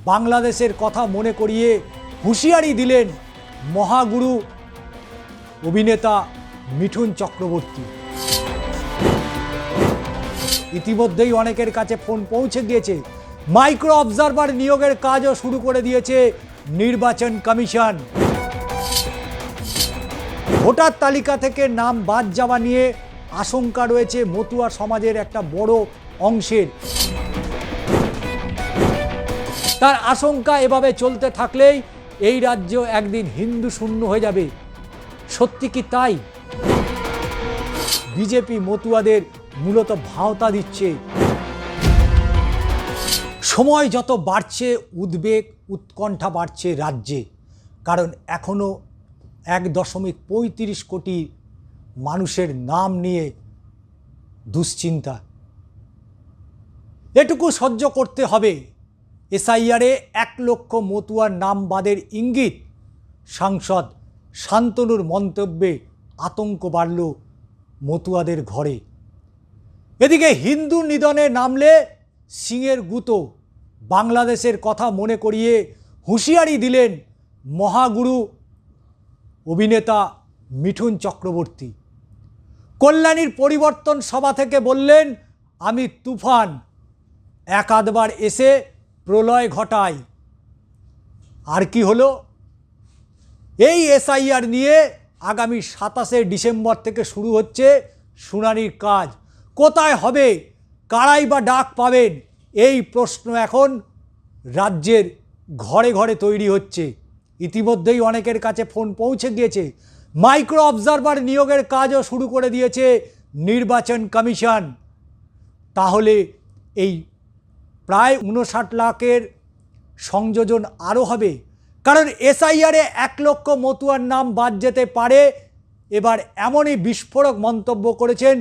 বাংলাদেশের কথা মনে করিয়ে হুঁশিয়ারি দিলেন মহাগুরু অভিনেতা মিঠুন চক্রবর্তী। ইতিমধ্যেই অনেকের কাছে ফোন পৌঁছে গিয়েছে। মাইক্রো অবজারভার নিয়োগের কাজও শুরু করে দিয়েছে নির্বাচন কমিশন। ভোটার তালিকা থেকে নাম বাদ যাওয়া নিয়ে আশঙ্কা রয়েছে মতুয়া সমাজের একটা বড় অংশের। তার আশঙ্কা এভাবে চলতে থাকলেই এই রাজ্য একদিন হিন্দু শূন্য হয়ে যাবে। সত্যি কি তাই? বিজেপি মতুয়াদের মূলত ভাওতা দিচ্ছে। সময় যত বাড়ছে উদ্বেগ উৎকণ্ঠা বাড়ছে রাজ্যে, কারণ এখনও 1.35 কোটি মানুষের নাম নিয়ে দুশ্চিন্তা। এটুকু সহ্য করতে হবে। এসআইআরে 1 লক্ষ মতুয়ার নাম বাদের ইঙ্গিত। সাংসদ শান্তনুর মন্তব্যে আতঙ্ক বাড়ল মতুয়াদের ঘরে। এদিকে হিন্দু নিধনে নামলে সিংয়ের গুঁতো। বাংলাদেশের কথা মনে করিয়ে হুঁশিয়ারি দিলেন মহাগুরু অভিনেতা মিঠুন চক্রবর্তী। কল্যাণীর পরিবর্তন সভা থেকে বললেন, আমি তুফান, এক আধবার এসে প্রলয় ঘটাই। আর কি হলো? এই এসআইআর নিয়ে আগামী 27শে ডিসেম্বর থেকে শুরু হচ্ছে শুনানির কাজ। কোথায় হবে, কারাই বা ডাক পাবেন, এই প্রশ্ন এখন রাজ্যের ঘরে ঘরে তৈরি হচ্ছে। ইতিমধ্যেই অনেকের কাছে ফোন পৌঁছে গিয়েছে। মাইক্রো অবজারভার নিয়োগের কাজও শুরু করে দিয়েছে নির্বাচন কমিশন। তাহলে এই প্রায় 59 লাখের সংযোজন আরও হবে, কারণ এসআইআরে 1 লক্ষ মতুয়ার নাম বাদ যেতে পারে। এবার এমনই বিস্ফোরক মন্তব্য করেছেন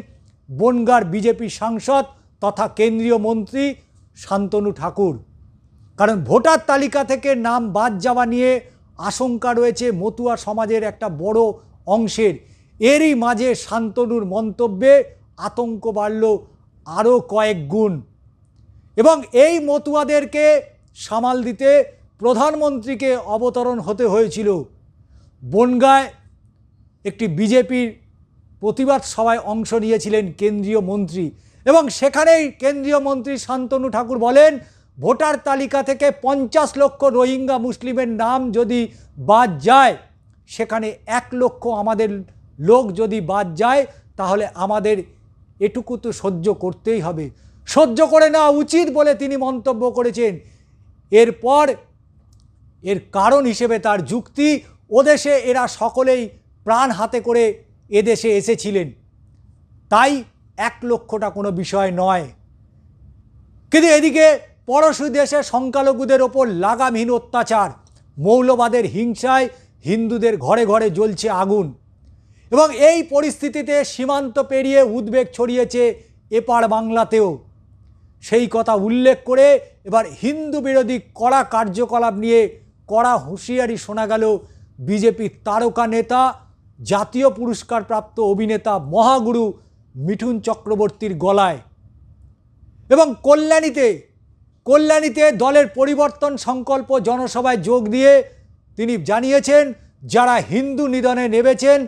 বনগাঁর বিজেপি সাংসদ তথা কেন্দ্রীয় মন্ত্রী শান্তনু ঠাকুর। কারণ ভোটার তালিকা থেকে নাম বাদ যাওয়া নিয়ে আশঙ্কা রয়েছে মতুয়া সমাজের একটা বড় অংশের। এরই মাঝে শান্তনুর মন্তব্যে আতঙ্ক বাড়ল আরও কয়েক গুণ। এবং এই মতুয়াদেরকে সামাল দিতে প্রধানমন্ত্রীকে অবতরণ হতে হয়েছিল। বনগাঁয় একটি বিজেপির প্রতিবাদ সভায় অংশ নিয়েছিলেন কেন্দ্রীয় মন্ত্রী, এবং সেখানেই কেন্দ্রীয় মন্ত্রী শান্তনু ঠাকুর বলেন, ভোটার তালিকা থেকে 50 লক্ষ রোহিঙ্গা মুসলিমের নাম যদি বাদ যায়, সেখানে 1 লক্ষ আমাদের লোক যদি বাদ যায়, তাহলে আমাদের এটুকু তো সহ্য করতেই হবে, সহ্য করে নেওয়া উচিত বলে তিনি মন্তব্য করেছেন। এরপর এর কারণ হিসেবে তার যুক্তি, ওদেশে এরা সকলেই প্রাণ হাতে করে এদেশে এসেছিলেন, তাই 1 লক্ষটা কোনো বিষয় নয়। কিন্তু এদিকে পড়শি দেশে সংখ্যালঘুদের ওপর লাগামহীন অত্যাচার, মৌলবাদের হিংসায় হিন্দুদের ঘরে ঘরে জ্বলছে আগুন। এবং এই পরিস্থিতিতে সীমান্ত পেরিয়ে উদ্বেগ ছড়িয়েছে এপার বাংলাতেও। সেই কথা উল্লেখ করে এবার হিন্দু বিরোধী কড়া কার্যকলাপ নিয়ে কড়া হুঁশিয়ারি শোনা গেল বিজেপির তারকা নেতা, জাতীয় পুরস্কারপ্রাপ্ত অভিনেতা মহাগুরু মিঠুন চক্রবর্তীর গলায়। এবং কল্যাণীতে দলের পরিবর্তন সংকল্প জনসভায় যোগ দিয়ে তিনি জানিয়েছেন, যারা হিন্দু নিধনে নেমেছেন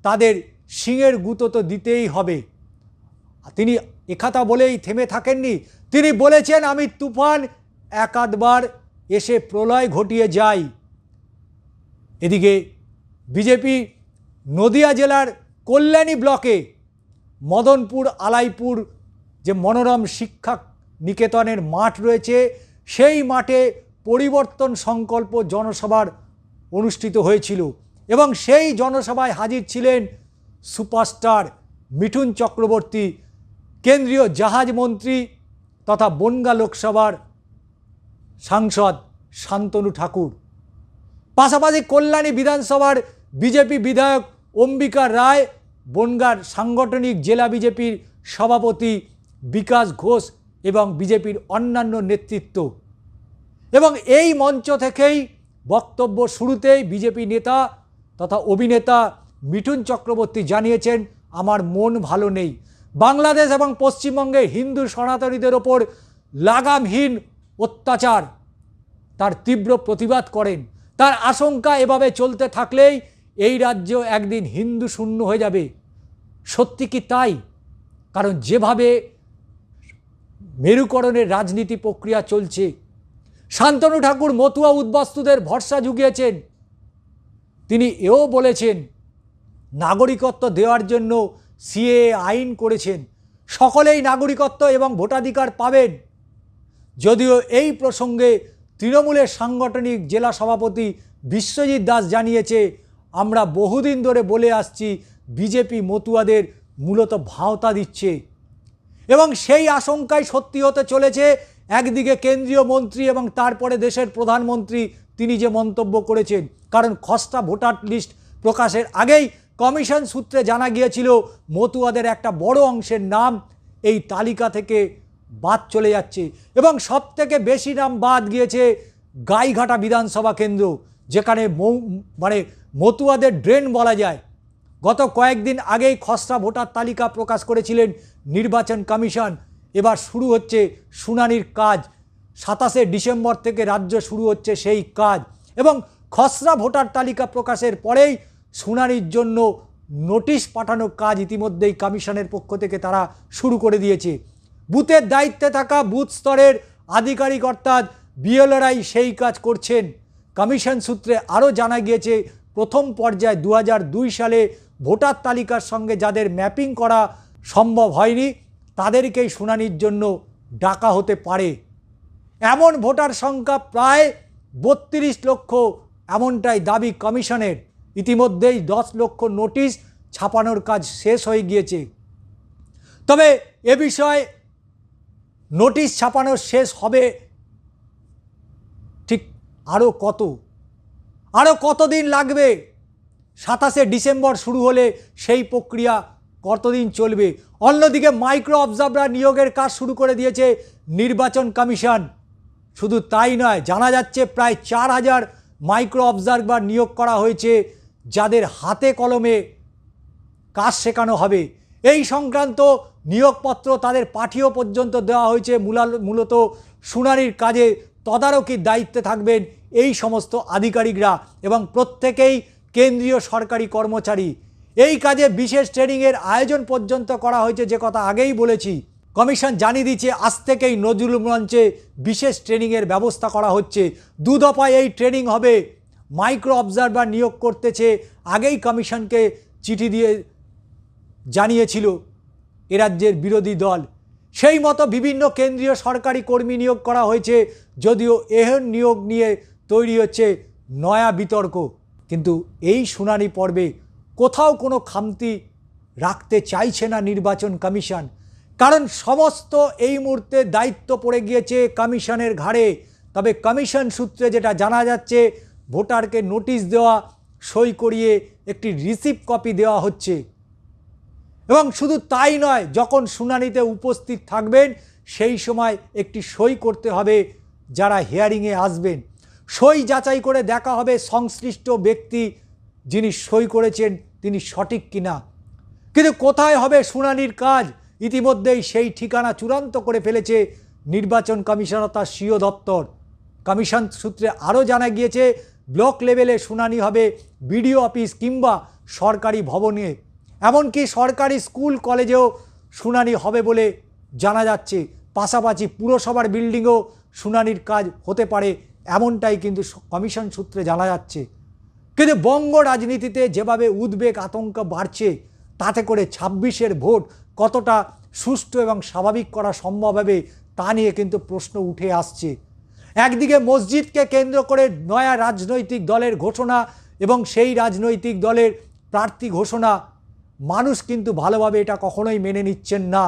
তাদের সিংয়ের গুঁতো তো দিতেই হবে। তিনি একথা বলেই থেমে থাকেননি, তিনি বলেছেন, আমি তুফান, এক আধবার এসে প্রলয় ঘটিয়ে যাই। এদিকে বিজেপি নদিয়া জেলার কল্যাণী ব্লকে মদনপুর আলাইপুর যে মনোরম শিক্ষা নিকেতনের মাঠ রয়েছে, সেই মাঠে পরিবর্তন সংকল্প জনসভার অনুষ্ঠিত হয়েছিল। এবং সেই জনসভায় হাজির ছিলেন সুপারস্টার মিঠুন চক্রবর্তী, কেন্দ্রীয় জাহাজ মন্ত্রী তথা বনগাঁ লোকসভার সাংসদ শান্তনু ঠাকুর। পাশাপাশি কল্যাণী বিধানসভার বিজেপি বিধায়ক অম্বিকা রায়, বনগাঁর সাংগঠনিক জেলা বিজেপির সভাপতি বিকাশ ঘোষ এবং বিজেপির অন্যান্য নেতৃত্ব। এবং এই মঞ্চ থেকেই বক্তব্য শুরুতেই বিজেপি নেতা তথা অভিনেতা মিঠুন চক্রবর্তী জানিয়েছেন, আমার মন ভালো নেই। বাংলাদেশ এবং পশ্চিমবঙ্গে হিন্দু সনাতনীদের ওপর লাগামহীন অত্যাচার, তার তীব্র প্রতিবাদ করেন। তার আশঙ্কা এভাবে চলতে থাকলেই এই রাজ্য একদিন হিন্দু শূন্য হয়ে যাবে। সত্যি কি তাই? কারণ যেভাবে মেরুকরণের রাজনীতি প্রক্রিয়া চলছে, শান্তনু ঠাকুর মতুয়া উদ্বাস্তুদের ভরসা জুগিয়েছেন। তিনি এও বলেছেন নাগরিকত্ব দেওয়ার জন্য সিএএ আইন করেছেন, সকলেই নাগরিকত্ব এবং ভোটাধিকার পাবেন। যদিও এই প্রসঙ্গে তৃণমূলের সাংগঠনিক জেলা সভাপতি বিশ্বজিৎ দাস জানিয়েছে, আমরা বহুদিন ধরে বলে আসছি বিজেপি মতুয়াদের মূলত ভাওতা দিচ্ছে এবং সেই আশঙ্কাই সত্যি হতে চলেছে। একদিকে কেন্দ্রীয় মন্ত্রী এবং তারপরে দেশের প্রধানমন্ত্রী তিনি যে মন্তব্য করেছেন, কারণ খসড়া ভোটার লিস্ট প্রকাশের আগেই কমিশন সূত্রে জানা গিয়েছিল মতুয়াদের একটা বড় অংশের নাম এই তালিকা থেকে বাদ চলে যাচ্ছে এবং সবথেকে বেশি নাম বাদ গিয়েছে গাইঘাটা বিধানসভা কেন্দ্র, যেখানে মতুয়াদের ড্রেন বলা যায়। গত কয়েকদিন আগেই খসড়া ভোটার তালিকা প্রকাশ করেছিলেন নির্বাচন কমিশন। এবার শুরু হচ্ছে শুনানির কাজ। 27শে ডিসেম্বর থেকে রাজ্য শুরু হচ্ছে সেই কাজ এবং খসড়া ভোটার তালিকা প্রকাশের পরেই শুনানির জন্য নোটিশ পাঠানোর কাজ ইতিমধ্যেই কমিশনের পক্ষ থেকে তারা শুরু করে দিয়েছে। বুথের দায়িত্বে থাকা বুথ স্তরের আধিকারিক অর্থাৎ বিএলওরাই সেই কাজ করছেন। কমিশন সূত্রে আরও জানা গিয়েছে, প্রথম পর্যায়ে 2002 সালে ভোটার তালিকার সঙ্গে যাদের ম্যাপিং করা সম্ভব হয়নি তাদেরকেই শুনানির জন্য ডাকা হতে পারে। এমন ভোটার সংখ্যা প্রায় 32 লক্ষ, এমনটাই দাবি কমিশনের। ইতিমধ্যেই 10 লক্ষ নোটিশ ছাপানোর কাজ শেষ হয়ে গিয়েছে। তবে এ বিষয়ে নোটিশ ছাপানো শেষ হবে ঠিক আরও কতদিন লাগবে? 27শে ডিসেম্বর শুরু হলে সেই প্রক্রিয়া কতদিন চলবে? অন্যদিকে মাইক্রো অবজারভার নিয়োগের কাজ শুরু করে দিয়েছে নির্বাচন কমিশন। শুধু তাই নয়, জানা যাচ্ছে প্রায় 4000 মাইক্রো অবজারভার নিয়োগ করা হয়েছে, যাদের হাতে কলমে কাজ শেখানো হবে। এই সংক্রান্ত নিয়োগপত্র তাদের পাঠিয়েও পর্যন্ত দেওয়া হয়েছে। মূলত শুনানির কাজে তদারকির দায়িত্বে থাকবেন এই সমস্ত আধিকারিকরা এবং প্রত্যেকেই কেন্দ্রীয় সরকারি কর্মচারী। এই কাজে বিশেষ ট্রেনিংয়ের আয়োজন পর্যন্ত করা হয়েছে, যে কথা আগেই বলেছি। কমিশন জানিয়ে দিচ্ছে আজ থেকেই নজরুল মঞ্চে বিশেষ ট্রেনিংয়ের ব্যবস্থা করা হচ্ছে। 2 দফায় এই ট্রেনিং হবে। মাইক্রো অবজারভার নিয়োগ করতেছে আগেই কমিশনকে চিঠি দিয়ে জানিয়েছিল এ রাজ্যের বিরোধী দল। সেই মতো বিভিন্ন কেন্দ্রীয় সরকারি কর্মী নিয়োগ করা হয়েছে, যদিও এহেন নিয়োগ নিয়ে তৈরি হচ্ছে নয়া বিতর্ক। কিন্তু এই শুনানি পর্বে কোথাও কোনো খামতি রাখতে চাইছে না নির্বাচন কমিশন, কারণ সমস্ত এই মুহূর্তে দায়িত্ব পড়ে গিয়েছে কমিশনের ঘাড়ে। তবে কমিশন সূত্রে যেটা জানা যাচ্ছে, ভোটারকে নোটিশ দেওয়া, সই করিয়ে একটি রিসিপ্ট কপি দেওয়া হচ্ছে এবং শুধু তাই নয়, যখন শুনানিতে উপস্থিত থাকবেন সেই সময় একটি সই করতে হবে যারা হিয়ারিংয়ে আসবেন। সই যাচাই করে দেখা হবে সংশ্লিষ্ট ব্যক্তি যিনি সই করেছেন তিনি সঠিক কিনা। কিন্তু কোথায় হবে শুনানির কাজ? ইতিমধ্যেই সেই ঠিকানা চূড়ান্ত করে ফেলেছে নির্বাচন কমিশন অর্থাৎ সিও দপ্তর। কমিশন সূত্রে আরও জানা গিয়েছে, ব্লক লেভেলে শুনানি হবে বিডিও অফিস কিংবা সরকারি ভবনে, এমনকি সরকারি স্কুল কলেজেও শুনানি হবে বলে জানা যাচ্ছে। পাশাপাশি পুরসভার বিল্ডিংও শুনানির কাজ হতে পারে, এমনটাই কিন্তু কমিশন সূত্রে জানা যাচ্ছে। কিন্তু বঙ্গ রাজনীতিতে যেভাবে উদ্বেগ আতঙ্ক বাড়ছে, তাতে করে 26-এর ভোট কতটা সুষ্ঠু এবং স্বাভাবিক করা সম্ভব হবে তা নিয়ে কিন্তু প্রশ্ন উঠে আসছে। একদিকে মসজিদকে কেন্দ্র করে নয়া রাজনৈতিক দলের ঘোষণা এবং সেই রাজনৈতিক দলের প্রার্থী ঘোষণা, মানুষ কিন্তু ভালোভাবে এটা কখনোই মেনে নিচ্ছেন না।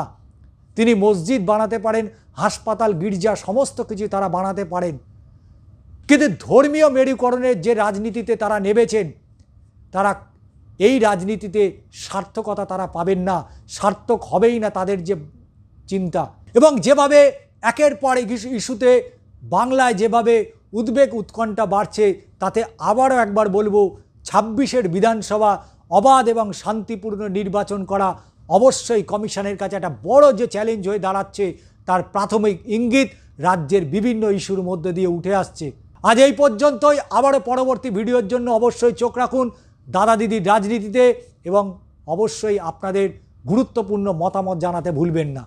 তিনি মসজিদ বানাতে পারেন, হাসপাতাল, গির্জা সমস্ত কিছু তারা বানাতে পারেন, কিন্তু ধর্মীয় মেরুকরণের যে রাজনীতিতে তারা নেমেছেন, তারা এই রাজনীতিতে সার্থকতা তারা পাবেন না, সার্থক হবেই না তাদের যে চিন্তা। এবং যেভাবে একের পর ইস্যুতে বাংলায় যেভাবে উদ্বেগ উৎকণ্ঠা বাড়ছে, তাতে আবারও একবার বলবো 26-এর বিধানসভা অবাধ এবং শান্তিপূর্ণ নির্বাচন করা অবশ্যই কমিশনের কাছে একটা বড় যে চ্যালেঞ্জ হয়ে দাঁড়াচ্ছে, তার প্রাথমিক ইঙ্গিত রাজ্যের বিভিন্ন ইস্যুর মধ্যে দিয়ে উঠে আসছে। আজ এই পর্যন্তই। আবারও পরবর্তী ভিডিওর জন্য অবশ্যই চোখ রাখুন দাদা দিদির রাজনীতিতে এবং অবশ্যই আপনাদের গুরুত্বপূর্ণ মতামত জানাতে ভুলবেন না।